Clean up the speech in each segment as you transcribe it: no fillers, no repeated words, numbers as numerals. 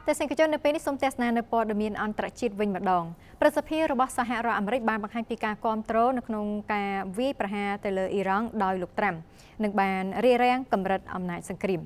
តែសេចក្តីនៅពេលនេះសូមទស្សនានៅព័ត៌មានអន្តរជាតិវិញម្ដងប្រសិទ្ធភាពរបស់សហរដ្ឋអាមេរិកបានបង្ហាញពីការគ្រប់គ្រងនៅក្នុងការវាយប្រហារទៅលើអ៊ីរ៉ង់ដោយលោកត្រាំនិងបានរារាំងកម្រិតអំណាចសង្គ្រាម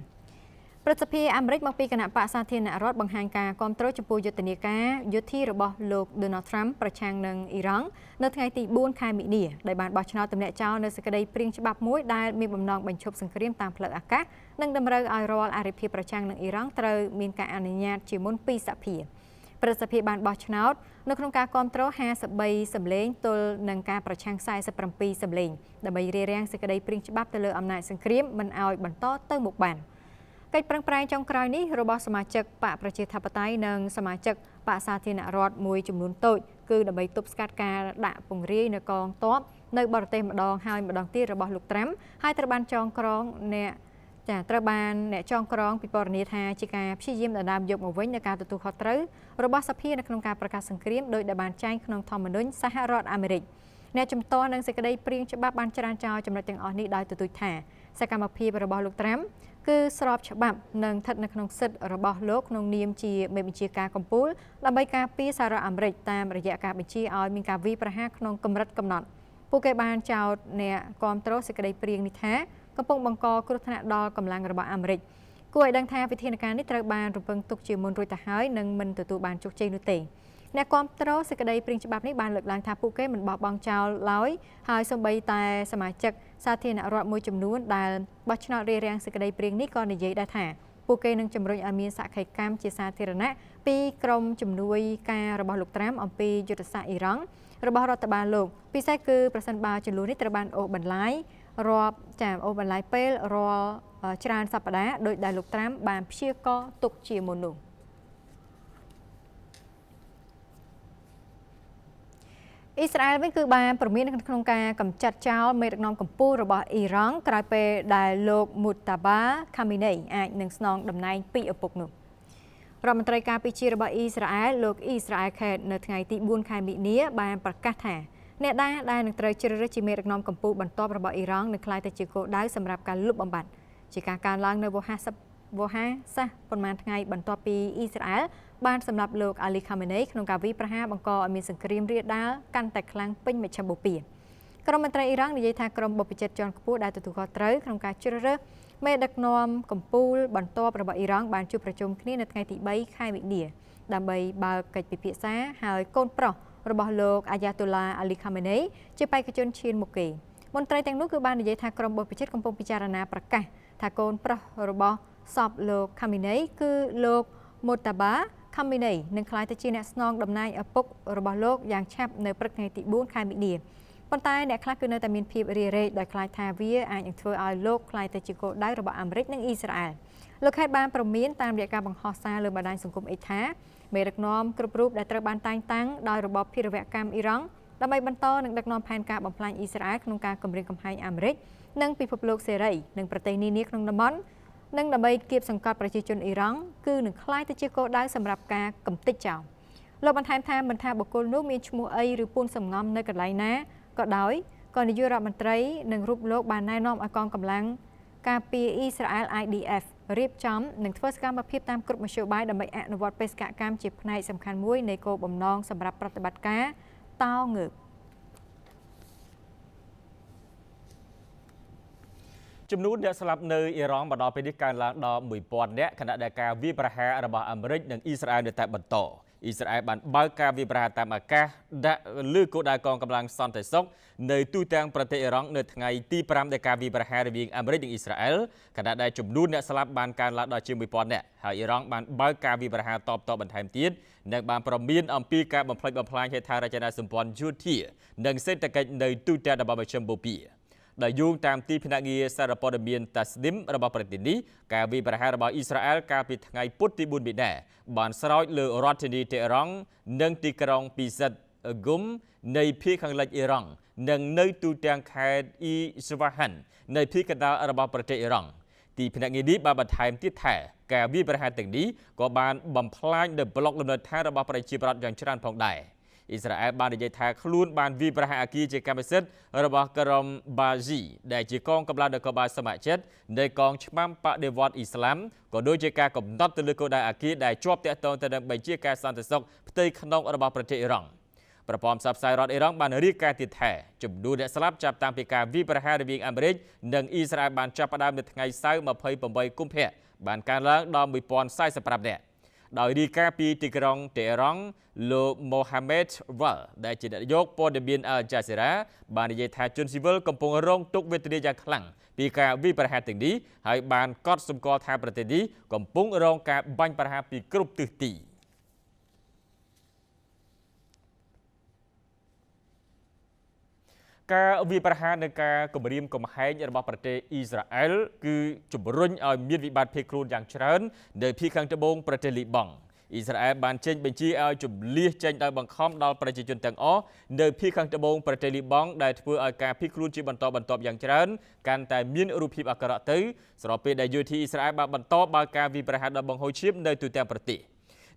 ប្រសិទ្ធភាពអាមេរិកមកពីគណៈបក្សសាធារណរដ្ឋបង្ហាញការគ្រប់គ្រងចំពោះយុទ្ធនាការយុទ្ធរបស់លោក Donald Trump ប្រឆាំងនឹងអ៊ីរ៉ង់នៅថ្ងៃទី4 ខែមិនិនាដែលបានបោះឆ្នោតទម្លាក់ចោលនៅសេចក្តីព្រាងច្បាប់មួយដែលមានបំណងបញ្ឈប់សង្គ្រាមតាមផ្លូវអាកាសនិងតម្រូវឲ្យរាល់អារិភាពប្រឆាំងនឹងអ៊ីរ៉ង់ត្រូវមានការអនុញ្ញាតជាមុនពីសភាប្រសិទ្ធភាពបានបោះឆ្នោតនៅក្នុងការគ្រប់គ្រង53សម្លេងទល់នឹងការប្រឆាំង47សម្លេងដើម្បីរារាំងសេចក្តីព្រាងច្បាប់ទៅលើអំណាចសង្គ្រាមមិនឲ្យបន្តទៅមុខបានកិច្ចប្រឹងប្រែងចុងក្រោយនេះរបស់សមាជិកបកប្រជាធិបតេយ្យនិងសមាជិកបកសាធារណរដ្ឋមួយចំនួនតូចគឺដើម្បីទប់ស្កាត់ការដាក់ពង្រាយនៅកងទ័ពនៅបរទេសម្ដងហើយម្ដងទៀតរបស់លោកត្រាំហើយត្រូវបានចងក្រងអ្នកចងក្រងពិពណ៌នាថាជាការព្យាយាមដណ្ដើមយកមកវិញនៅការទទួលខុសត្រូវរបស់សភានៅក្នុងការប្រកាសសង្គ្រាមដោយដែលបានចែងក្នុងធម្មនុញ្ញសហរដ្ឋអាមេរិកអ្នកជំទាស់នឹងសេចក្តីព្រាងច្បាប់បានច្រានចោលចំណុចទាំងអស់នេះដោយទទូចថាសកម្មភាពរបស់លោកត្រាំគឺស្របច្បាប់និងស្ថិតនៅក្នុងសិទ្ធិរបស់លោកក្នុងនាមជាមេបញ្ជាការកំពូលដើម្បីការពារសហរដ្ឋអាមេរិកតាមរយៈការបញ្ជាឲ្យមានការវាយប្រហារក្នុងកម្រិតកំណត់ពួកគេបានចោទអ្នកគាំទ្រសេចក្តីព្រាងនេះថាកំពុងបង្កគ្រោះថ្នាក់ដល់កម្លាំងរបស់អាមេរិកគួរឲ្យដឹងថាវិធានការនេះត្រូវបានរំពឹងទុកជាមុនរួចទៅហើយនិងមិនទទួលបានជោគជ័យនោះទេអ្នកគាំទ្រសេចក្តីព្រាងច្បាប់នេះបានលើកឡើងថាពួកគេមិនបោះបង់ចោលឡើយហើយសូម្បីតែសមាជិកសាធារណរដ្ឋមួយចំនួនដែលបោះឆ្នោតរារាំងសេចក្តីព្រាងនេះក៏និយាយដែរថាពួកគេនឹងជំរុញឲ្យមានសក្ខីកម្មជាសាធារណៈពីក្រមជំនួយការរបស់លោកត្រាំអំពីយុទ្ធសាស្ត្រអ៊ីរ៉ង់របស់រដ្ឋបាលលោកពិសេសគឺប្រសិនបើចំនួននេះត្រូវបានអូសបន្លាយអូសបន្លាយពេលរាល់ច្រើនសប្តាហ៍ដោយដែលលោកត្រាំបានព្យាករណ៍ទុកជាមុននោះអ៊ីស្រាអែលវិញគឺបានព្រមានក្នុងការកម្ចាត់ចោលមេដឹកនាំកម្ពុជារបស់អ៊ីរ៉ង់ក្រោយពេលដែលលោកមូតាបាខាមីនីអាចនឹងស្នងតំណែងពីឪពុកនោះរដ្ឋមន្ត្រីការពារជាតិរបស់អ៊ីស្រាអែលលោកអ៊ីស្រាអែលខេតនៅថ្ងៃទី4ខែមិនិនាបានប្រកាសថាអ្នកដែលនឹងត្រូវជ្រើសរើសជាមេដឹកនាំកម្ពុជាបន្ទាប់របស់អ៊ីរ៉ង់នឹងក្លាយទៅជាគោលដៅសម្រាប់ការលុបបំបាត់ជាការកើនឡើងនៅវោហាសាសប៉ុន្មានថ្ងៃបន្ទាប់ពីអ៊ីស្រាអែលបានសម្លាប់លោកអាលីខាមេនីក្នុងការវាយប្រហារបង្កឲ្យមានសង្គ្រាមរាលដាលកាន់តែខ្លាំងពេញមជ្ឈមបូព៌ាក្រុមមន្ត្រីអ៊ីរ៉ង់និយាយថាក្រុមបុព្វជិតជាន់ខ្ពស់ដែលទទួលខុសត្រូវក្នុងការជ្រើសរើសមេដឹកនាំកម្ពុជាបន្ទាប់របស់អ៊ីរ៉ង់បានជួបប្រជុំគ្នានៅថ្ងៃទី3ខែមិនិនាដើម្បីបើកកិច្ចពិភាក្សាហើយកូនប្រុសរបស់លោកអាយ៉ាតូឡាអាលីខាមេនីជាបេក្ខជនឈានមុខគេមន្ត្រីទាំងនោះគឺបាននិយាយថាក្រុមបុព្វជិតកំពុងពិចារណាប្រកាសថាកូនប្រុសរបស់សពលោកខាមីនីគឺលោកមូតាបាខាមីនីនឹងក្លាយទៅជាអ្នកស្នងតំណែងឪពុករបស់លោកយ៉ាងឆាប់នៅព្រឹកថ្ងៃទី4ខែមិនិនាប៉ុន្តែអ្នកខ្លះគឺនៅតែមានភាពរារែកដោយខ្លាចថាវាអាចនឹងធ្វើឲ្យលោកក្លាយទៅជាគោលដៅរបស់អាមេរិកនិងអ៊ីស្រាអែលលោកខេតបានព្រមានតាមរយៈការបង្ហោះសារលើបណ្ដាញសង្គមអ៊ិចថាមេដឹកនាំគ្រប់រូបដែលត្រូវបានតែងតាំងដោយរបបភេរវកម្មអ៊ីរ៉ង់ដើម្បីបន្តនឹងដឹកនាំផែនការបំផ្លាញអ៊ីស្រាអែលក្នុងការគំរាមកំហែងអាមេរិកនិងពិភពលោកសេរីនិងប្រទេសនានាក្នុងតំបន់និងដើម្បីគៀបសង្កត់ប្រជាជនអ៊ីរ៉ង់គឺនឹងក្លាយទៅជាគោលដៅសម្រាប់ការកំទេចចោលលោកបន្ថែមថាមិនថាបុគ្គលនោះមានឈ្មោះអីឬពួនសំងំនៅកន្លែងណាក៏ដោយក៏នាយករដ្ឋមន្ត្រីនិងរូបលោកបានណែនាំឲ្យកងកម្លាំងការពារអ៊ីស្រាអែល IDF រៀបចំនិងធ្វើសកម្មភាពតាមគ្រប់មធ្យោបាយដើម្បីអនុវត្តបេសកកម្មជាផ្នែកសំខាន់មួយនៃគោលបំណងសម្រាប់ប្រតិបត្តិការតោងើបចំនួនអ្នកស្លាប់នៅអ៊ីរ៉ង់បន្តពេលនេះកើនឡើងដល់ 1000 នាក់ខណៈដែលការវាយប្រហាររបស់អាមេរិកនិងអ៊ីស្រាអែលនៅតែបន្តអ៊ីស្រាអែលបានបើកការវាយប្រហារតាមអាកាសដាក់លើគោលដៅកងកម្លាំងសន្តិសុខនៅទូទាំងប្រទេសអ៊ីរ៉ង់នៅថ្ងៃទី5នៃការវាយប្រហាររវាងអាមេរិកនិងអ៊ីស្រាអែលខណៈដែលចំនួនអ្នកស្លាប់បានកើនឡើងដល់ជាង 1000 នាក់ហើយអ៊ីរ៉ង់បានបើកការវាយប្រហារតបបន្ថែមទៀតនិងបានប្រមានអំពីការបំផ្លិចបំផ្លាញហេដ្ឋារចនាសម្ព័ន្ធយោធានិងសេដ្ឋកិច្ចនៅទូទាំងតំបន់មជ្ឈមបូព៌ាដែលយោងតាមទីភ្នាក់ងារសារព័ត៌មានតាស្ឌីមរបស់ប្រទេសនេះការវាយប្រហាររបស់អ៊ីស្រាអែលកាលពីថ្ងៃពុធទី4មីនាបានស្រោចលើរដ្ឋធានីតេហ៍រ៉ង់និងទីក្រុងពីសិតហ្គុមនៃភាគខាងលិចអ៊ីរ៉ង់និងនៅទូទាំងខេត្តអ៊ីស្វ៉ាហាន់នៃភាគកណ្ដាលរបស់ប្រទេសអ៊ីរ៉ង់ទីភ្នាក់ងារនេះបានបន្ថែមទៀតថាការវាយប្រហារទាំងនេះក៏បានបំផ្លាញនៅប្លុកលំនៅដ្ឋានរបស់ប្រជាពលរដ្ឋយ៉ាងច្រើនផងដែរ អ៊ីស្រាអែលបាននិយាយថាខ្លួនបានវាយប្រហារអគារជាកម្មសិទ្ធិរបស់ក្រុមបាជីដែលជាកងកម្លាំងនគរបាលសមាជិកនៃកងឆ្មាំបដិវត្តអ៊ីស្លាមក៏ដូចជាការកំណត់ទៅលើគោលដៅអគារដែលជាប់ទាក់ទងទៅនឹងបញ្ជាការសន្តិសុខផ្ទៃក្នុងរបស់ប្រទេសអ៊ីរ៉ង់ប្រព័ន្ធផ្សព្វផ្សាយរដ្ឋអ៊ីរ៉ង់បានរាយការណ៍ទៀតថាចំនួនអ្នកស្លាប់ចាប់តាំងពីការវាយប្រហាររវាងអាមេរិកនិងអ៊ីស្រាអែលបានចាប់ផ្ដើមនៅថ្ងៃសៅរ៍28កុម្ភៈបានកើនឡើងដល់1045នាក់ដោយរាយការណ៍ពីទីក្រុងតេហេរ៉ង់លោក Mohammed Wal ដែលជានាយកព័ត៌មាន Al Jazeera បាននិយាយថាជនស៊ីវិលកំពុងរងទុក្ខវេទនាយ៉ាងខ្លាំងពីការវាយប្រហារទាំងនេះហើយបានកត់សម្គាល់ថាប្រទេសនេះកំពុងរងការបាញ់ប្រហារពីគ្រប់ទិសទីការវាយប្រហារនឹងការគម្រាមកំហែងរបស់ប្រទេសអ៊ីស្រាអែលគឺជំរុញឲ្យមានវិបត្តិភេទខ្លួនយ៉ាងច្រើននៅភាគខាងត្បូងប្រទេសលីបង់អ៊ីស្រាអែលបានចេញបញ្ជាឲ្យជម្លៀសចេញដោយបង្ខំដល់ប្រជាជនទាំងអស់នៅភាគខាងត្បូងប្រទេសលីបង់ដែលធ្វើឲ្យការភៀសខ្លួនជាបន្តបន្ទាប់យ៉ាងច្រើនកាន់តែមានរូបភាពអាក្រក់ទៅស្របពេលដែលយោធាអ៊ីស្រាអែលបានបន្តបើកការវាយប្រហារដល់បង្ហូរឈាមនៅទូទាំងប្រទេស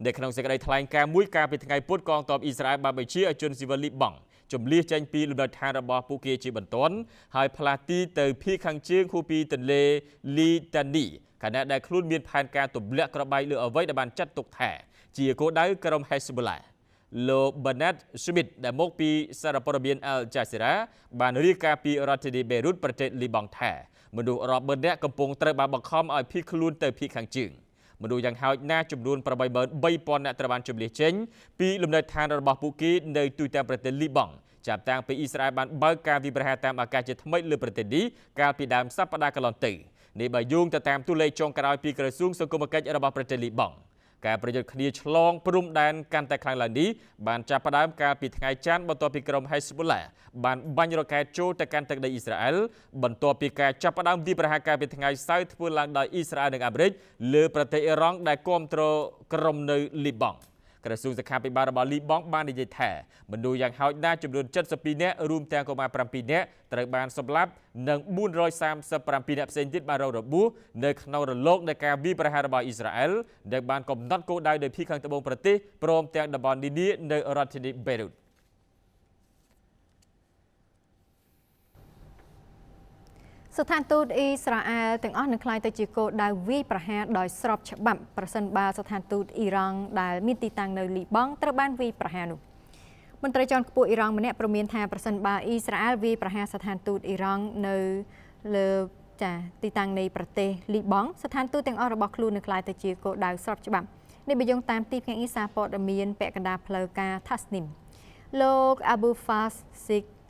នៅក្នុងសេចក្តីថ្លែងការណ៍មួយកាលពីថ្ងៃពុធកងទ័ពអ៊ីស្រាអែលបានបញ្ជាឲ្យជនស៊ីវិលលីបង់ជំលៀសចេញពីលំនៅឋានរបស់ពួកគេជាបន្ទាន់ហើយផ្លាស់ទីទៅភាគខាងជើងហួសពីទន្លេលីតានីខណៈដែលខ្លួនមានផែនការទម្លាក់ក្របែកលើអ្វីដែលបានចាត់ទុកថាជាគោលដៅក្រុម Hezbollah លោក Bernard Schmidt ដែលមកពីសារព័ត៌មាន Al Jazeera បានរាយការណ៍ពីរដ្ឋធានី Beirut ប្រទេសលីបង់ថាមនុស្សរាប់ម៉ឺននាក់កំពុងត្រូវបានបង្ខំឲ្យភៀសខ្លួនទៅភាគខាងជើងមនុស្សយ៉ាងហោចណាស់ចំនួន83,000នាក់ត្រូវបានជម្លៀសចេញពីលំនៅឋានរបស់ពួកគេនៅទូទាំងប្រទេសលីបង់ចាប់តាំងពីអ៊ីស្រាអែលបានបើកការវាយប្រហារតាមអាកាសជាថ្មីលើប្រទេសនេះកាលពីដើមសប្តាហ៍កន្លងទៅនេះបើយោងទៅតាមតួលេខចុងក្រោយពីក្រសួងសង្គមគិច្ចរបស់ប្រទេសលីបង់ការប្រយុទ្ធគ្នាឆ្លងព្រំដែនកាន់តែខ្លាំងឡើងនេះបានចាប់ផ្ដើមកាលពីថ្ងៃច័ន្ទបន្ទាប់ពីក្រុម Hezbollah បានបាញ់រ៉ុកែតចូលទៅកាន់ទឹកដីអ៊ីស្រាអែលបន្ទាប់ពីការចាប់ផ្ដើមវាយប្រហារកាលពីថ្ងៃសៅរ៍ធ្វើឡើងដោយអ៊ីស្រាអែលនិងអាមេរិកលើប្រទេសអ៊ីរ៉ង់ដែលគាំទ្រក្រុមនៅលីបង់ក្រសួងសុខាភិបាលរបស់លីបង់បាននិយាយថាមនុស្សយ៉ាងហោចណាស់ចំនួន72នាក់រួមទាំងកុមារ7នាក់ត្រូវបានសម្លាប់និង437នាក់ផ្សេងទៀតបានរងរបួសនៅក្នុងរលកនៃការវាយប្រហាររបស់អ៊ីស្រាអែលដែលបានកំណត់គោលដៅនៅភាគខាងត្បូងប្រទេសព្រមទាំងតំបន់នានានៅរដ្ឋធានី Beirutស្ថានទូតអ៊ីស្រាអែលទាំងអស់នឹងក្លាយទៅជាគោលដៅវាយប្រហារដោយស្របច្បាប់ប្រសិនបើស្ថានទូតអ៊ីរ៉ង់ដែលមានទីតាំងនៅលីបង់ត្រូវបានវាយប្រហារនោះមន្ត្រីជាន់ខ្ពស់អ៊ីរ៉ង់ម្នាក់ព្រមានថាប្រសិនបើអ៊ីស្រាអែលវាយប្រហារស្ថានទូតអ៊ីរ៉ង់នៅលើទីតាំងនៃប្រទេសលីបង់ស្ថានទូតទាំងអស់របស់ខ្លួននឹងក្លាយទៅជាគោលដៅស្របច្បាប់នេះបើយោងតាមទីភ្នាក់ងារសារព័ត៌មានពាក់កណ្ដាលផ្លូវការ Tasnim លោក Abu Faz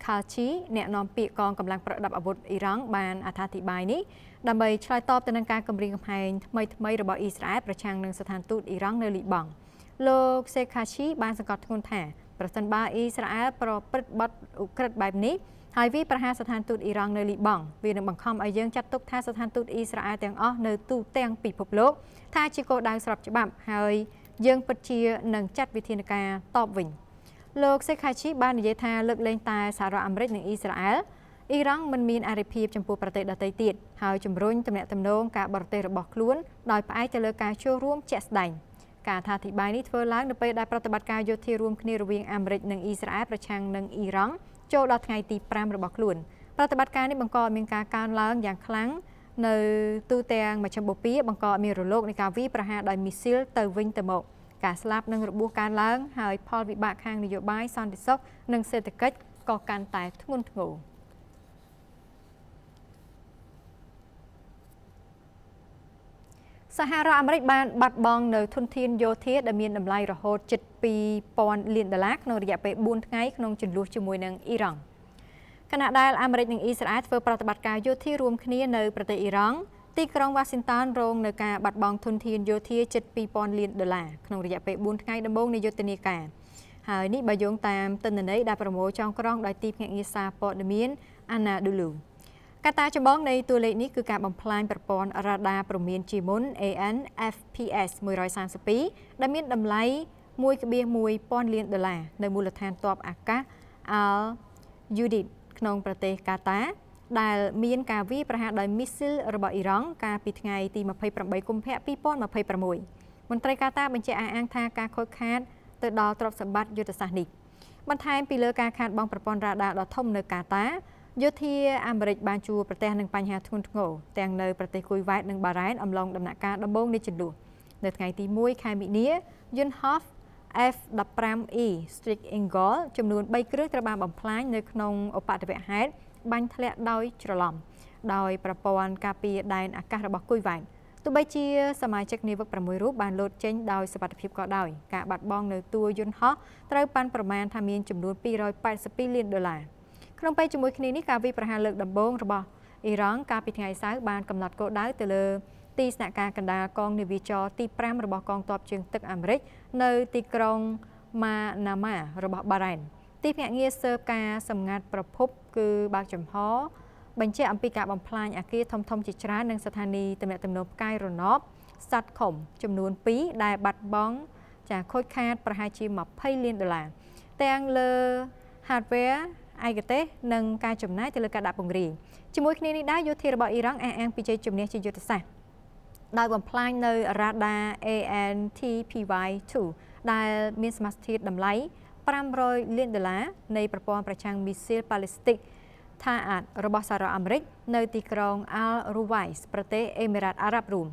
Kachi អ្នកនាំពាក្យកងកម្លាំងប្រដាប់អាវុធអ៊ីរ៉ង់បានអត្ថាធិប្បាយនេះដើម្បីឆ្លើយតបទៅនឹងការគំរាមកំហែងថ្មីរបស់អ៊ីស្រាអែលប្រឆាំងនឹងស្ថានទូតអ៊ីរ៉ង់នៅលីបង់លោក Kachi បានសង្កត់ធ្ងន់ថាប្រសិនបើអ៊ីស្រាអែលប្រព្រឹត្តបទឧក្រិដ្ឋបែបនេះហើយវាប្រហារស្ថានទូតអ៊ីរ៉ង់នៅលីបង់វានឹងបង្ខំឲ្យយើងចាត់ទុកថាស្ថានទូតអ៊ីស្រាអែលទាំងអស់នៅទូទាំងពិភពលោកថាជាគោលដៅស្របច្បាប់ហើយយើងពិតជានឹងចាត់វិធានការតបវិញលោកសេខាឈីបាននិយាយថាលើកលែងតែសហរដ្ឋអាមេរិកនិងអ៊ីស្រាអែលអ៊ីរ៉ង់មិនមានអរិភាពចំពោះប្រទេសដទៃទៀតហើយជំរុញទំនាក់ទំនងការបរទេសរបស់ខ្លួនដោយផ្អែកទៅលើការចូលរួមជាក់ស្ដែងការអត្ថាធិប្បាយនេះធ្វើឡើងនៅពេលដែលប្រតិបត្តិការយោធារួមគ្នារវាងអាមេរិកនិងអ៊ីស្រាអែលប្រឆាំងនឹងអ៊ីរ៉ង់ចូលដល់ថ្ងៃទី5របស់ខ្លួនប្រតិបត្តិការនេះបង្កឲ្យមានការកើនឡើងយ៉ាងខ្លាំងនៅទូទាំងមជ្ឈមបូព៌ាបង្កឲ្យមានរលកនៃការវាយប្រហារដោយមីស៊ីលទៅវិញទៅមកការស្លាប់និងរបួសកើនឡើងហើយផលវិបាកខាងនយោបាយសន្តិសុខនិងសេដ្ឋកិច្ចក៏កាន់តែធ្ងន់ធ្ងរសហរដ្ឋអាមេរិកបានបាត់បង់នៅធនធានយោធាដែលមានតម្លៃរហូតជិត$2,000 លានក្នុងរយៈពេល4ថ្ងៃក្នុងជម្លោះជាមួយនឹងអ៊ីរ៉ង់ខណៈដែលអាមេរិកនិងអ៊ីស្រាអែលធ្វើប្រតិបត្តិការយោធារួមគ្នានៅប្រទេសអ៊ីរ៉ង់ទីក្រុងវ៉ាស៊ីនតោនរងនៅការបាត់បង់ធនធានយោធាជិត$2,000 លានក្នុងរយៈពេល4ថ្ងៃដំបូងនៃយុទ្ធនាការហើយនេះបើយោងតាមទិន្នន័យដែលប្រមូលចងក្រងដោយទីភ្នាក់ងារសារព័ត៌មាន Anadolu កត្តាចម្បងនៃតួលេខនេះគឺការបំផ្លាញប្រព័ន្ធរ៉ាដាព្រមានជាមុន AN/FPS 132ដែលមានតម្លៃ$1.1 លាននៅមូលដ្ឋានទ័ពអាកាស Al-Udeid ក្នុងប្រទេសកាតាដែលមានការវាយប្រហារដោយមីស៊ីលរបស់អ៊ីរ៉ង់កាលពីថ្ងៃទី28កុម្ភៈ2026មន្ត្រីកាតាបញ្ជាក់អះអាងថាការខូចខាតទៅដល់ទ្រព្យសម្បត្តិយុទ្ធសាស្ត្រនេះ បន្ថែមពីលើការខាតបង់ប្រព័ន្ធរ៉ាដាដ៏ធំនៅកាតាយោធាអាមេរិកបានជួបប្រទះនឹងបញ្ហាធ្ងន់ធ្ងរទាំងនៅប្រទេសគួយវ៉ែតនិងបារ៉ែនអំឡុងដំណាក់កាលដំបូងនៃជម្លោះនៅថ្ងៃទី1ខែមិនិនាយន្តហោះ F-15E Strict Eagle ចំនួន3គ្រឿងត្រូវបានបំផ្លាញនៅក្នុងឧបទ្ទវហេតុបាញ់ធ្លាក់ដោយច្រឡំដោយប្រព័ន្ធការពារដែនអាកាសរបស់គួយវ៉ែតទោះបីជាសមាជិកនាវិក6រូបបានលោតចេញដោយសុវត្ថិភាពក៏ដោយការបាត់បង់នៅតួយន្តហោះត្រូវបានប្រមាណថាមានចំនួន$282លានក្នុងពេលជាមួយគ្នានេះការវាយប្រហារលើកដំបូងរបស់អ៊ីរ៉ង់កាលពីថ្ងៃសៅរ៍បានកំណត់គោលដៅទៅលើទីស្នាក់ការកណ្ដាលកងនាវាចរទី5របស់កងទ័ពជើងទឹកអាមេរិកនៅទីក្រុងម៉ាណាម៉ារបស់បារ៉ែនទីភ្នាក់ងារស៊ើបការសម្ងាត់ប្រភពគឺបើកចំហបញ្ជាក់អំពីការបំផ្លាញអគារធំៗជាច្រើននិងស្ថានីយ៍ទំនាក់ទំនងផ្កាយរណបសាត់ខុំចំនួន2ដែលបាត់បង់ខូចខាតប្រហែលជា$20លានទាំងលើ hardware ឯកទេសនិងការចំណាយទៅលើការដាក់ពង្រាយជាមួយគ្នានេះដែរយោធារបស់អ៊ីរ៉ង់អះអាងពីជ័យជំនះជាយុទ្ធសាស្ត្រដោយបំផ្លាញនៅ radar ANTPY-2 ដែលមានសមាសធាតុតម្លៃ$500លាននៃប្រព័ន្ធប្រឆាំងមីស៊ីលប៉ាឡេស្ទិកថាអាតរបស់សហរដ្ឋអាមេរិកនៅទីក្រុង Al Ruwais ប្រទេសអេមីរ៉ាតអារ៉ាប់រួម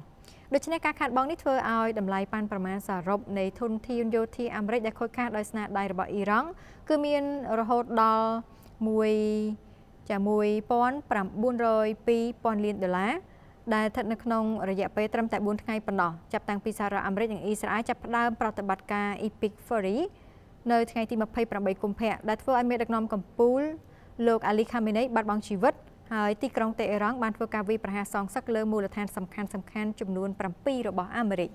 ដូច្នេះការខាតបង់នេះធ្វើឲ្យតម្លៃប៉ាន់ប្រមាណសរុបនៃធនធានយោធាអាមេរិកដែលខូចខាតដោយស្នាដៃរបស់អ៊ីរ៉ង់គឺមានរហូតដល់$1,902,000លានដែលស្ថិតនៅក្នុងរយៈពេលត្រឹមតែ4ថ្ងៃប៉ុណ្ណោះចាប់តាំងពីសហរដ្ឋអាមេរិកនិងអ៊ីស្រាអែលចាប់ផ្ដើមប្រតិបត្តិការ Epic Fury នៅថ្ងៃទី28កុម្ភៈដែលធ្វើឲ្យមេដឹកនាំកំពូលលោកអាលី ខាមេនីបាត់បង់ជីវិតហើយទីក្រុងតេអ៊ីរ៉ង់បានធ្វើការវាយប្រហារសងសឹកលើមូលដ្ឋានសំខាន់ចំនួន7របស់អាមេរិក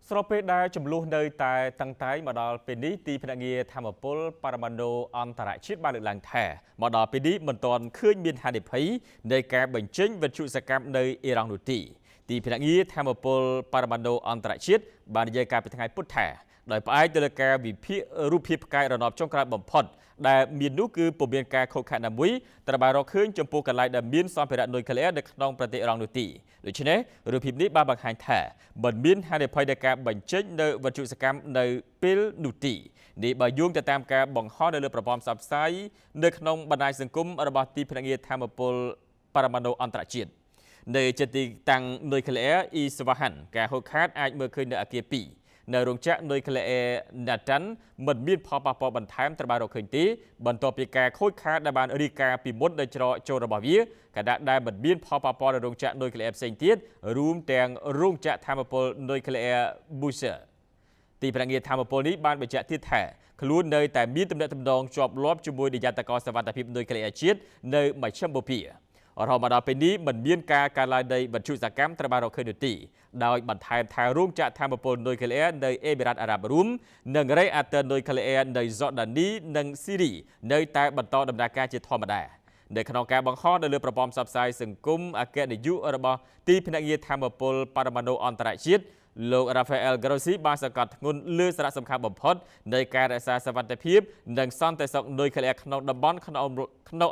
ស្របពេលដែលចំនួននៅតែតឹងតែងមកដល់ពេលនេះទីភ្នាក់ងារធម្មពលបរមាណូអន្តរជាតិបានលើកឡើងថាមកដល់ពេលនេះមិនទាន់ឃើញមានហានិភ័យនៃការបញ្ចេញវិទ្យុសកម្មនៅអ៊ីរ៉ង់នោះទេទីភ្នាក់ងារធម្មពលបរមាណូអន្តរជាតិបាននិយាយកាលពីថ្ងៃពុធថាដោយផ្អែកទៅលើការវិភាគរូបភាពផ្កាយរណបចុងក្រោយបំផុតដែលមាននោះគឺពុំមានការខូចខាតណាមួយត្រូវបានរកឃើញចំពោះកន្លែងដែលមានសម្ភារៈនុយក្លេអ៊ែរនៅក្នុងប្រទេសអ៊ីរ៉ង់នោះទេដូច្នេះរូបភាពនេះបានបង្ហាញថាមិនមានហានិភ័យនៃការបញ្ចេញនៅវិទ្យុសកម្មនៅពេលនោះទេនេះបើយោងទៅតាមការបង្ហោះនៅលើប្រព័ន្ធផ្សព្វផ្សាយនៅក្នុងបណ្ដាញសង្គមរបស់ទីភ្នាក់ងារធម្មពលបរមាណូអន្តរជាតិនៅជាទីតាំងនុយក្លេអ៊ែរអ៊ីស្វ៉ាហាន់ការហូចខាតអាចមើលឃើញនៅអគារ2នៅរោងចក្រនុយក្លេអ៊ែរណាតាន់មិនមានផលប៉ះពាល់បន្ថែមត្រូវបានរកឃើញទេបន្ទាប់ពីការខូចខាតដែលបានរាយការណ៍ពីមុនដោយច្រកចូលរបស់វាខណៈដែលមិនមានផលប៉ះពាល់ដល់រោងចក្រនុយក្លេអ៊ែរផ្សេងទៀតរួមទាំងរោងចក្រថាមពលនុយក្លេអ៊ែរ Busher ទីភ្នាក់ងារថាមពលនេះបានបញ្ជាក់ទៀតថាខ្លួននៅតែមានទំនាក់ទំនងជាប់លាប់ជាមួយនាយកកសវត្ថិភាពនុយក្លេអ៊ែរជាតិនៅមជ្ឈមបូព៌ារហូតមកដល់ពេលនេះមិនមានការកើនឡើងនៃវិទ្យុសកម្មត្រូវបានរកឃើញនោះទេដោយបន្ថែមថារោងចក្រថាមពលនុយក្លេអ៊ែរនៅអេមីរ៉ាតអារ៉ាប់រួមនិងរ៉េអាទ័រនុយក្លេអ៊ែរនៅហ្សដនីនិងស៊ីរីនៅតែបន្តដំណើរការជាធម្មតានៅក្នុងការបង្ហោះនៅលើប្រព័ន្ធផ្សព្វផ្សាយសង្គមអគ្គនាយករបស់ទីភ្នាក់ងារថាមពលបរមាណូអន្តរជាតិលោក Rafael Grossi បានសង្កត់ធ្ងន់លើសារៈសំខាន់បំផុតនៃការរក្សាសុវត្ថិភាពនិងសន្តិសុខនុយក្លេអ៊ែរក្នុងតំបន់ក្នុង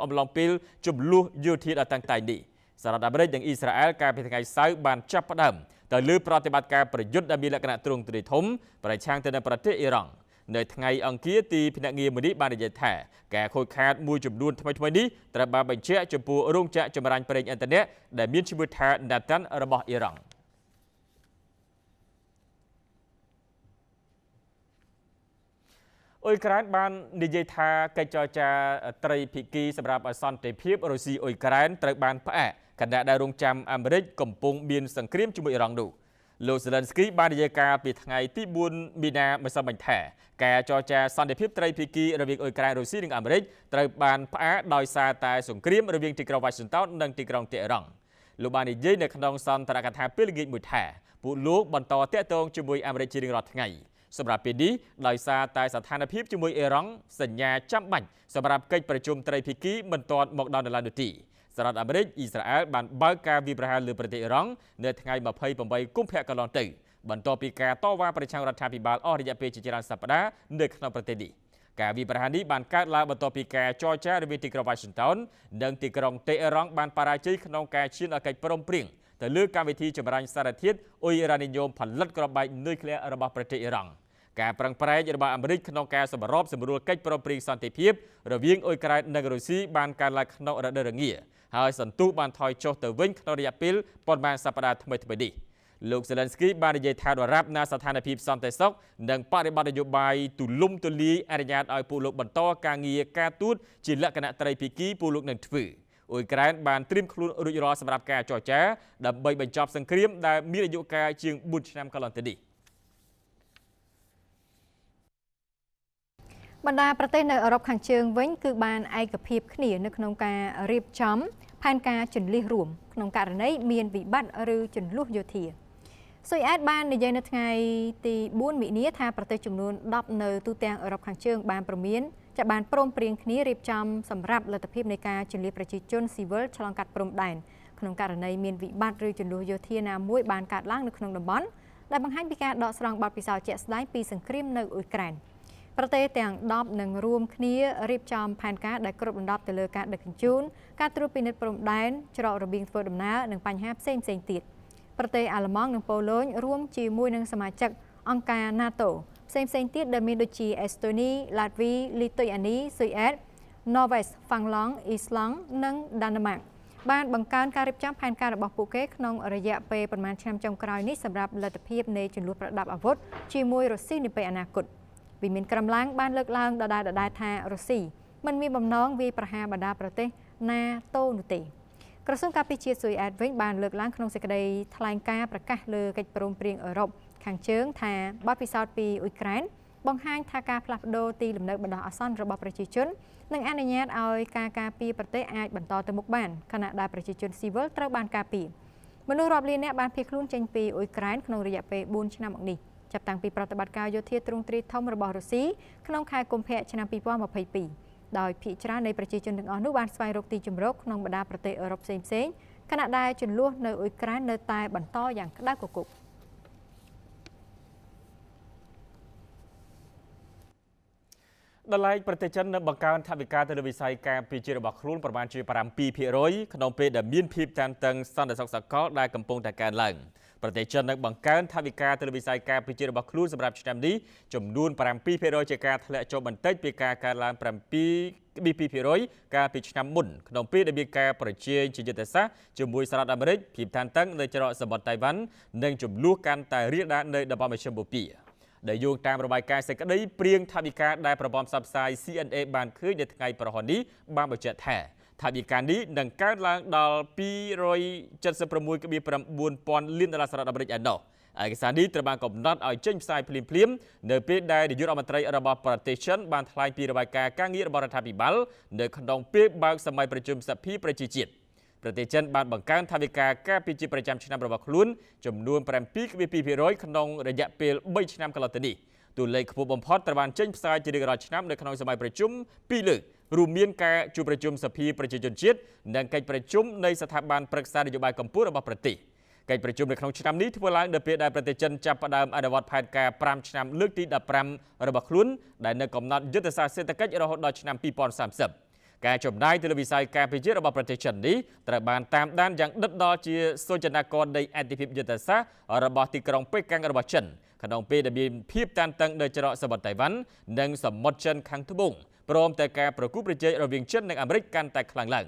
អំឡុងពេលជម្លោះយោធាដ៏តឹងតែងនេះសហរដ្ឋអាមេរិកនិងអ៊ីស្រាអែលកាលពីថ្ងៃសៅរ៍បានចាប់ផ្ដើមទៅលើប្រតិបត្តិការប្រយុទ្ធដែលមានលក្ខណៈទ្រង់ទ្រាយធំប្រឆាំងទៅនឹងប្រទេសអ៊ីរ៉ង់នៅថ្ងៃអង្គារទីភ្នាក់ងារមួយនេះបាននិយាយថាការខូចខាតមួយចំនួនថ្មីនេះត្រូវបានបញ្ជាក់ចំពោះរោងចក្រចម្រាញ់ប្រេងឥន្ធនៈដែលមានឈ្មោះថា Natanz របស់អ៊ីរ៉ង់អ៊ុយក្រែនបាននិយាយថាកិច្ចចរចាត្រីភាគីសម្រាប់សន្តិភាពរុស្ស៊ីអ៊ុយក្រែនត្រូវបានផ្អាកខណៈដែលរងចាំអាមេរិកកំពុងមានសង្គ្រាមជាមួយអ៊ីរ៉ង់នោះលោក Zelensky បាននិយាយការពីថ្ងៃទី4មីនាម្សិលមិញថាការចរចាសន្តិភាពត្រីភាគីរវាងអ៊ុយក្រែនរុស្ស៊ីនិងអាមេរិកត្រូវបានផ្អាកដោយសារតែសង្គ្រាមរវាងទីក្រុង Washington និងទីក្រុង Tehran លោកបាននិយាយនៅក្នុងសន្ទរកថាពេលល្ងាចមួយថាពួកលោកបន្តតាក់ទងជាមួយអាមេរិកជារៀងរាល់ថ្ងៃសម្រាប់ពេលនេះដោយសារតែស្ថានភាពជាមួយអ៊ីរ៉ង់សញ្ញាចាំបាច់សម្រាប់កិច្ចប្រជុំត្រីភាគីមិនទាន់មកដល់នៅឡើយនោះទេសហរដ្ឋអាមេរិកអ៊ីស្រាអែលបានបើកការវាយប្រហារលើប្រទេសអ៊ីរ៉ង់នៅថ្ងៃ28កុម្ភៈកន្លងទៅបន្ទាប់ពីការតវ៉ាប្រឆាំងរដ្ឋាភិបាលអស់រយៈពេលជាច្រើនសប្តាហ៍នៅក្នុងប្រទេសនេះការវាយប្រហារនេះបានកើតឡើងបន្ទាប់ពីការចរចារវាងទីក្រុង Washington និងទីក្រុងតេអ៊ីរ៉ង់បានបរាជ័យក្នុងការឈានដល់កិច្ចព្រមព្រៀង ទៅលើកម្មវិធីចម្រាញ់សារធាតុអ៊ុយរ៉ានីញ៉ូមផលិតគ្រាប់បែកនុយក្លេអ៊ែររបស់ប្រទេសអ៊ីរ៉ង់ការប្រឹងប្រែងរបស់អាមេរិកក្នុងការសម្របសម្រួលកិច្ចព្រមព្រៀងសន្តិភាពរវាងអ៊ុយក្រែននិងរុស្ស៊ីបានកើនឡើងក្នុងរដូវរងាហើយសន្ទុះបានថយចុះទៅវិញក្នុងរយៈពេលប៉ុន្មានសប្តាហ៍ថ្មីៗនេះលោកសេឡិនស្គីបាននិយាយថាដរាបណាស្ថានភាពសន្តិសុខនិងបរិបទនយោបាយទូលំទូលាយអនុញ្ញាតឲ្យពួកលោកបន្តការងារការទូតជាលក្ខណៈត្រីភាគីពួកលោកនឹងធ្វើអ៊ុយក្រែនបានត្រៀមខ្លួនរួចរាល់សម្រាប់ការចរចាដើម្បីបញ្ចប់សង្គ្រាមដែលមានអាយុកាលជាង4ឆ្នាំកន្លងទៅនេះបណ្ដាប្រទេសនៅអឺរ៉ុបខាងជើងវិញគឺបានឯកភាពគ្នានៅក្នុងការរៀបចំផែនការជន្លៀសរួមក្នុងករណីមានវិបត្តិឬជន្លោះយោធាស៊ុយអែតបាននិយាយនៅថ្ងៃទី4មិនិនាថាប្រទេសចំនួន10នៅទូទាំងអឺរ៉ុបខាងជើងបានព្រមព្រៀងគ្នារៀបចំសម្រាប់លទ្ធភាពនៃការជន្លៀសប្រជាជនស៊ីវិលឆ្លងកាត់ព្រំដែនក្នុងករណីមានវិបត្តិឬជន្លោះយោធាណាមួយបានកើតឡើងនៅក្នុងតំបន់ដែលបង្ហាញពីការដកស្រង់បទពិសោធន៍ជាក់ស្ដែងពីសង្គ្រាមនៅអ៊ុយក្រែនប្រទេសទាំង10នឹងរួមគ្នារៀបចំផែនការដែលគ្របដណ្ដប់ទៅលើការដឹកជញ្ជូនការត្រួតពិនិត្យព្រំដែនច្រករបៀងធ្វើដំណើរនិងបញ្ហាផ្សេងៗទៀតប្រទេសអាល្លឺម៉ង់និងប៉ូឡូញរួមជាមួយនឹងសមាជិកអង្គការ NATO ផ្សេងៗទៀតដែលមានដូចជាអេស្តូនី ឡាតវី លីទុយអានី ស៊ុយអែត ណ័រវេស ហ្វាំងឡង់ អ៊ីស្លង់និងដាណឺម៉ាកបានបង្កើនការរៀបចំផែនការរបស់ពួកគេក្នុងរយៈពេលប្រមាណឆ្នាំចុងក្រោយនេះសម្រាប់លទ្ធភាពនៃជម្លោះប្រដាប់អាវុធជាមួយរុស្ស៊ីនាពេលអនាគតវិមានក្រំឡាំងបានលើកឡើងដដែលថារុស្ស៊ីមិនមានបំណងវាយប្រហារបណ្ដាប្រទេសណាតូនោះទេក្រសួងការពារជាតិស៊ុយអែតវិញបានលើកឡើងក្នុងសេចក្តីថ្លែងការណ៍ប្រកាសលើកិច្ចព្រមព្រៀងអឺរ៉ុបខាងជើងថាបទពិសោធន៍ពីអ៊ុយក្រែនបង្ហាញថាការផ្លាស់ប្ដូរទីលំនៅបណ្ដោះអាសន្នរបស់ប្រជាជននឹងអនុញ្ញាតឲ្យការការពារប្រទេសអាចបន្តទៅមុខបានខណៈដែលប្រជាជនស៊ីវិលត្រូវបានការពារមនុស្សរាប់លាននាក់បានភៀសខ្លួនចេញពីអ៊ុយក្រែនក្នុងរយៈពេល4ឆ្នាំមកនេះចាប់តាំងពីប្រតិបត្តិការយោធាទ្រង់ទ្រាយធំរបស់រុស្ស៊ីក្នុងខែកុម្ភៈឆ្នាំ2022ដោយភាគច្រើននៃប្រជាជនទាំងអស់នោះបានស្វែងរកទីជម្រកក្នុងបណ្ដាប្រទេសអឺរ៉ុបផ្សេងៗខណៈដែលជន្លោះនៅអ៊ុយក្រែននៅតែបន្តយ៉ាងក្តៅគគុកដល់ឡែកប្រទេសចិននៅបង្កើនថវិកាទៅលើវិស័យការពារជាតិរបស់ខ្លួនប្រមាណជា7% ក្នុងពេលដែលមានភាពតានតឹងសន្តិសុខសកលដែលកំពុងតែកើនឡើងប្រទេសចិននឹងបង្កើនថវិកាទៅលើវិស័យការពារជាតិរបស់ខ្លួនសម្រាប់ឆ្នាំនេះចំនួន7% ជាការធ្លាក់ចុះបន្តិចពីការកើនឡើង7.2% កាលពីឆ្នាំមុនក្នុងពេលដែលមានការប្រជែងជាយុទ្ធសាស្ត្រជាមួយសហរដ្ឋអាមេរិកភាពតានតឹងនៅច្រកសមុទ្រតៃវ៉ាន់និងចំនួនកាន់តែរាលដាលនៅតំបន់មជ្ឈិមបូព៌ាដែលយោងតាមរបាយការណ៍សេចក្តីព្រៀងថវិកាដែលប្រព័ន្ធផ្សព្វផ្សាយ CNA បានឃើញនៅថ្ងៃប្រហ័ននេះបានបញ្ជាក់ថាថវិកានេះនឹងកើនឡើងដល់$276.9 លានសហរដ្ឋអាមេរិកឯណោះឯកសារនេះត្រូវបានកំណត់ឲ្យចេញផ្សាយភ្លាមៗនៅពេលដែលនាយករដ្ឋមន្ត្រីរបស់ប្រទេសចិនបានថ្លែងពីរបាយការណ៍ការងាររបស់រដ្ឋាភិបាលនៅក្នុងពេលបើកសម័យប្រជុំសភាប្រជាជាតិប្រទេសចិនបានបង្កើនថវិកាការពារជាតិប្រចាំឆ្នាំរបស់ខ្លួនចំនួន7.2% ក្នុងរយៈពេល3ឆ្នាំកន្លងទៅនេះតួលេខខ្ពស់បំផុតត្រូវបានចេញផ្សាយជារៀងរាល់ឆ្នាំនៅក្នុងសម័យប្រជុំ2លើករួមមានការជួបប្រជុំសភាប្រជាជនជាតិនិងកិច្ចប្រជុំនៃស្ថាប័នប្រឹក្សានយោបាយកម្ពុជារបស់ប្រទេសកិច្ចប្រជុំនៅក្នុងឆ្នាំនេះធ្វើឡើងនៅពេលដែលប្រទេសចិនចាប់ផ្ដើមអនុវត្តផែនការ5ឆ្នាំលើកទី15របស់ខ្លួនដែលនៅកំណត់យុទ្ធសាស្ត្រសេដ្ឋកិច្ចរហូតដល់ឆ្នាំ2030ការចំណាយទៅលើវិស័យការពារជាតិរបស់ប្រទេសចិននេះត្រូវបានតាមដានយ៉ាងដិតដល់ជាសូចនាករនៃអធិភាពយុទ្ធសាស្ត្ររបស់ទីក្រុងប៉េកាំងរបស់ចិនក្នុងពេលដែលមានភាពតានតឹងនៅច្រកសមុទ្រតៃវ៉ាន់និងសមុទ្រចិនខាងត្បូងព្រមទាំងការប្រគល់ប្រជែងរវាងចិននិងអាមេរិកកាន់តែខ្លាំងឡើង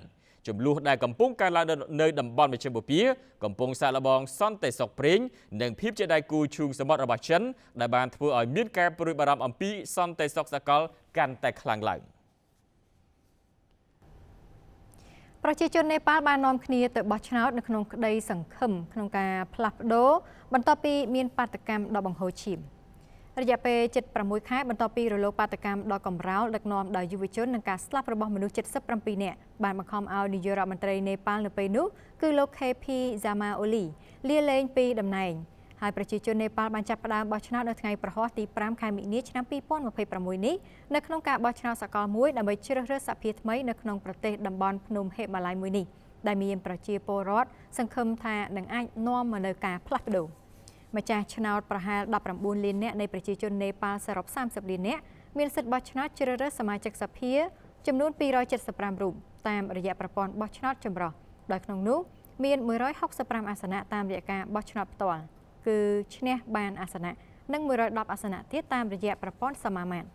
ចំនួនដែលកំពុងកើនឡើងនៅតំបន់មជ្ឈិមបូព៌ាកំពុងសាកល្បងសន្តិសុខព្រេងនិងភាពជាដៃគូឈូងសមុទ្ររបស់ចិនដែលបានធ្វើឲ្យមានការព្រួយបារម្ភអំពីសន្តិសុខសកលកាន់តែខ្លាំងឡើងប្រជាជននេប៉ាល់បាននាំគ្នាទៅបោះឆ្នោតនៅក្នុងក្តីសង្ឃឹមក្នុងការផ្លាស់ប្ដូរបន្ទាប់ពីមានបាតកម្មដ៏បង្ហូរឈាមរយៈពេល76ខែបន្ទាប់ពីរលកបាតកម្មដ៏កំរោលដឹកនាំដោយយុវជននិងការស្លាប់របស់មនុស្ស77នាក់បានបង្ខំឲ្យនាយករដ្ឋមន្ត្រីនេប៉ាល់នៅពេលនោះគឺលោក KP Zamaoli លាលែងពីតំណែងហើយប្រជាជននេប៉ាល់បានចាប់ផ្ដើមបោះឆ្នោតនៅថ្ងៃប្រហ័សទី5ខែមិនិនាឆ្នាំ2026នេះនៅក្នុងការបោះឆ្នោតសកលមួយដើម្បីជ្រើសរើសសភាថ្មីនៅក្នុងប្រទេសតំបន់ភ្នំហេម៉ាឡៃមួយនេះដែលមានប្រជាពលរដ្ឋសង្ឃឹមថានឹងអាចនាំមកនូវការផ្លាស់ប្ដូរម្ចាស់ឆ្នោតប្រហែល19លាននាក់នៃប្រជាជននេប៉ាល់សរុប30លាននាក់មានសិទ្ធិបោះឆ្នោតជ្រើសរើសសមាជិកសភាចំនួន275រូបតាមរយៈប្រព័ន្ធបោះឆ្នោតចម្រុះដោយក្នុងនោះ មាន165អាសនៈតាមរយៈការបោះឆ្នោតផ្ទាល់គឺឈ្នះបានអាសនៈនិង110អាសនៈទៀតតាមរយៈប្រព័ន្ធសមាមាត្រ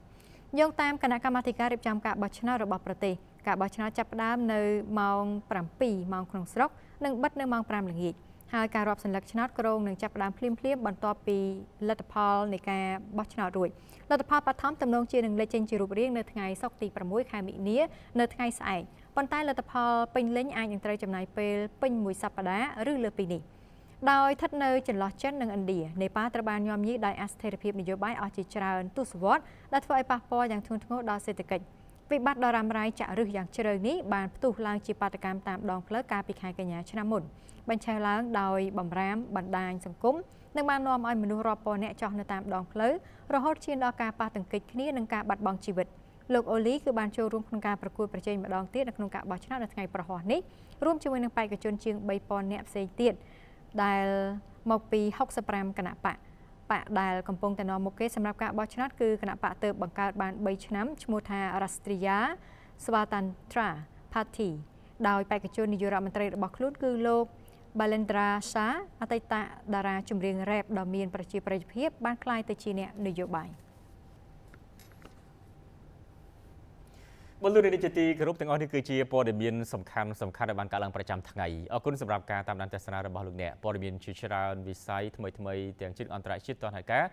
យោងតាមគណៈកម្មាធិការរៀបចំការបោះឆ្នោតរបស់ប្រទេសការបោះឆ្នោតចាប់ផ្ដើមនៅម៉ោង 7 ម៉ោងក្នុងស្រុកនិងបិទនៅម៉ោង 5 ល្ងាចហើយការរាប់សន្លឹកឆ្នោតគ្រោងនឹងចាប់ផ្ដើមភ្លាមៗបន្ទាប់ពីលទ្ធផលនៃការបោះឆ្នោតរួចលទ្ធផលបឋមទំនងជានឹងលេចចេញជារូបរាងនៅថ្ងៃសុក្រទី 6 ខែមិនិនានៅថ្ងៃស្អែកប៉ុន្តែលទ្ធផលពេញលេញអាចនឹងត្រូវចំណាយពេលពេញមួយសប្តាហ៍ឬលើពីនេះដោយស្ថិតនៅចន្លោះចិននិងឥណ្ឌានេប៉ាល់ត្រូវបានញោមញីដោយអស្ថិរភាពនយោបាយអស់ជាច្រើនទសវត្សរ៍ដែលធ្វើឲ្យប៉ះពាល់យ៉ាងធ្ងន់ធ្ងរដល់សេដ្ឋកិច្ចវិបត្តិដ៏រ៉ាំរ៉ៃចាក់ឫសយ៉ាងជ្រៅនេះបានផ្ទុះឡើងជាបាតកម្មតាមដងផ្លូវកាលពីខែកញ្ញាឆ្នាំមុនបញ្ឆេះឡើងដោយបំរាមបណ្ដាញសង្គមនិងបាននាំឲ្យមនុស្សរាប់ពាន់នាក់ចុះនៅតាមដងផ្លូវរហូតឈានដល់ការប៉ះទង្គិចគ្នានិងការបាត់បង់ជីវិតលោកអូលីគឺបានចូលរួមក្នុងការប្រកួតប្រជែងម្ដងទៀតនៅក្នុងការបោះឆ្នោតនៅថ្ងៃប្រហ័សនេះរួមជាមួយនឹងបេក្ខជនជាង 3000 នាក់ផ្សេងទៀតដែលមកពី65គណៈបកដែលកំពុងតែនាំមុខគេសម្រាប់ការបោះឆ្នោតគឺគណៈបកទើបបង្កើតបាន3ឆ្នាំឈ្មោះថា Rastriya Swatantra Party ដោយបេក្ខជននាយករដ្ឋមន្ត្រីរបស់ខ្លួនគឺលោក Balendra Shah អតីតតារាចម្រៀងរ៉េបដ៏មានប្រជាប្រិយភាពបានក្លាយទៅជាអ្នកនយោបាយបលូននេះជាទីគោរពទាំងអស់នេះគឺជាព័ត៌មានសំខាន់ដែលបានកើតឡើងប្រចាំថ្ងៃអរគុណសម្រាប់ការតាមដានទស្សនារបស់លោកអ្នកព័ត៌មានជាច្រើនវិស័យថ្មីទាំងជាតិអន្តរជាតិទាន់ហើយការ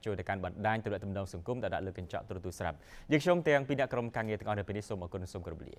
ជួយទៅកាន់បណ្ដាញទំនាក់ទំនងសង្គមដែលដាក់លើកញ្ចក់ទូរទស្សន៍ស្រាប់យើងខ្ញុំទាំងពីរអ្នកក្រុមការងារទាំងអស់នៅពេលនេះសូមអរគុណសូមគោរពលា